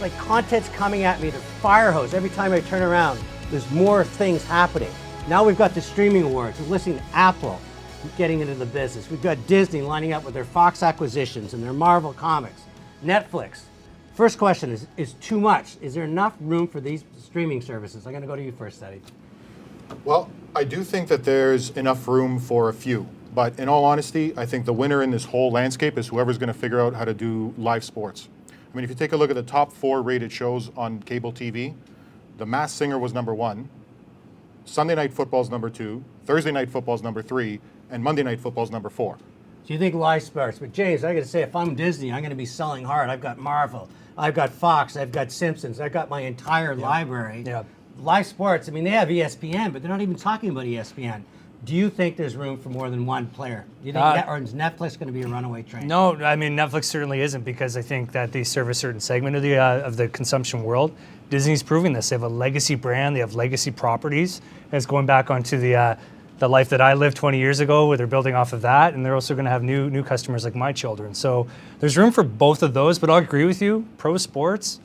like content's coming at me, the fire hose. Every time I turn around, there's more things happening. Now we've got the streaming awards. We're listening to Apple getting into the business. We've got Disney lining up with their Fox acquisitions and their Marvel comics. Netflix. First question is too much. Is there enough room for these streaming services? I'm going to go to you first, Setti. Well, I do think that there's enough room for a few. But in all honesty, I think the winner in this whole landscape is whoever's going to figure out how to do live sports. I mean, if you take a look at the top 4 rated shows on cable TV, The Masked Singer was number 1, Sunday Night Football's number 2, Thursday Night Football's number 3, and Monday Night Football's number 4. So you think live sports, but James, I got to say, if I'm Disney, I'm going to be selling hard. I've got Marvel, I've got Fox, I've got Simpsons, I've got my entire library. Yeah. Live sports, I mean, they have ESPN, but they're not even talking about ESPN. Do you think there's room for more than one player? Do you think or is Netflix going to be a runaway train? No, I mean, Netflix certainly isn't, because I think that they serve a certain segment of the consumption world. Disney's proving this. They have a legacy brand. They have legacy properties. And it's going back onto the life that I lived 20 years ago, where they're building off of that, and they're also going to have new customers like my children. So there's room for both of those, but I'll agree with you. Pro sports,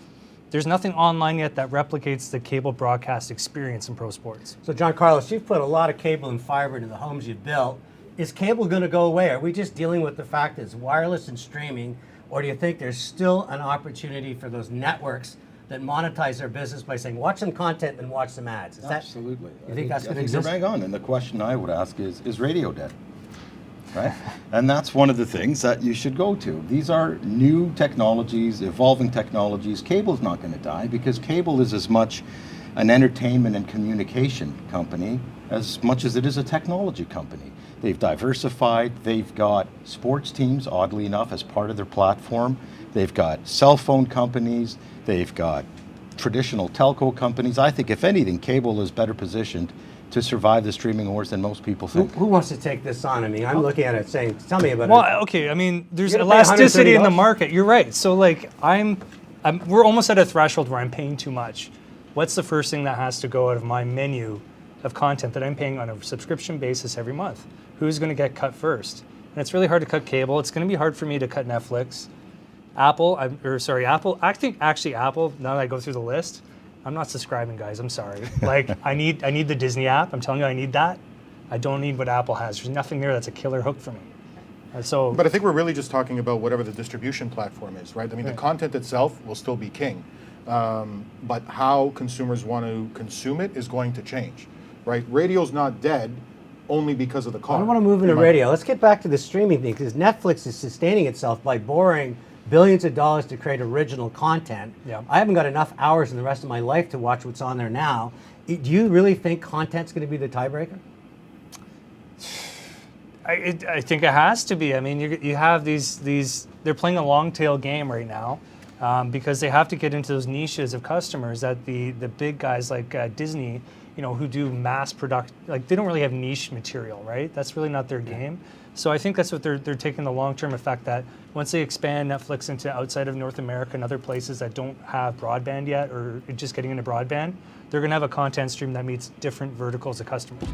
there's nothing online yet that replicates the cable broadcast experience in pro sports. So Jon-Carlos, you've put a lot of cable and fiber into the homes you've built. Is cable going to go away? Are we just dealing with the fact that it's wireless and streaming, or do you think there's still an opportunity for those networks that monetize their business by saying, watch some content and watch some ads? Absolutely. You think that's going to exist? exist? You're bang on. And the question I would ask is radio dead? Right? And that's one of the things that you should go to. These are new technologies, evolving technologies. Cable's not going to die, because cable is as much an entertainment and communication company as much as it is a technology company. They've diversified. They've got sports teams, oddly enough, as part of their platform. They've got cell phone companies. They've got traditional telco companies. I think, if anything, cable is better positioned to survive the streaming wars than most people think. Who wants to take this on? I mean, I'm looking at it saying, tell me about it. Well, okay, I mean, there's You're gonna pay elasticity in the $130? market. You're right. So like, we're almost at a threshold where I'm paying too much. What's the first thing that has to go out of my menu of content that I'm paying on a subscription basis every month? Who's going to get cut first? And it's really hard to cut cable. It's going to be hard for me to cut Netflix. Apple. I think actually Apple, now that I go through the list, I'm not subscribing, guys. I'm sorry. Like, I need the Disney app. I'm telling you, I need that. I don't need what Apple has. There's nothing there that's a killer hook for me. But I think we're really just talking about whatever the distribution platform is, right? I mean, the content itself will still be king, but how consumers want to consume it is going to change, right? Radio's not dead only because of the cost. I don't want to move into radio. Let's get back to the streaming thing, because Netflix is sustaining itself by borrowing billions of dollars to create original content. Yeah. I haven't got enough hours in the rest of my life to watch what's on there now. Do you really think content's going to be the tiebreaker? I think it has to be. I mean, you have these. They're playing a long tail game right now, because they have to get into those niches of customers that the big guys like Disney, who do mass product, like, they don't really have niche material, right? That's really not their game. So I think that's what they're taking the long-term effect, that once they expand Netflix into outside of North America and other places that don't have broadband yet, or just getting into broadband, they're going to have a content stream that meets different verticals of customers.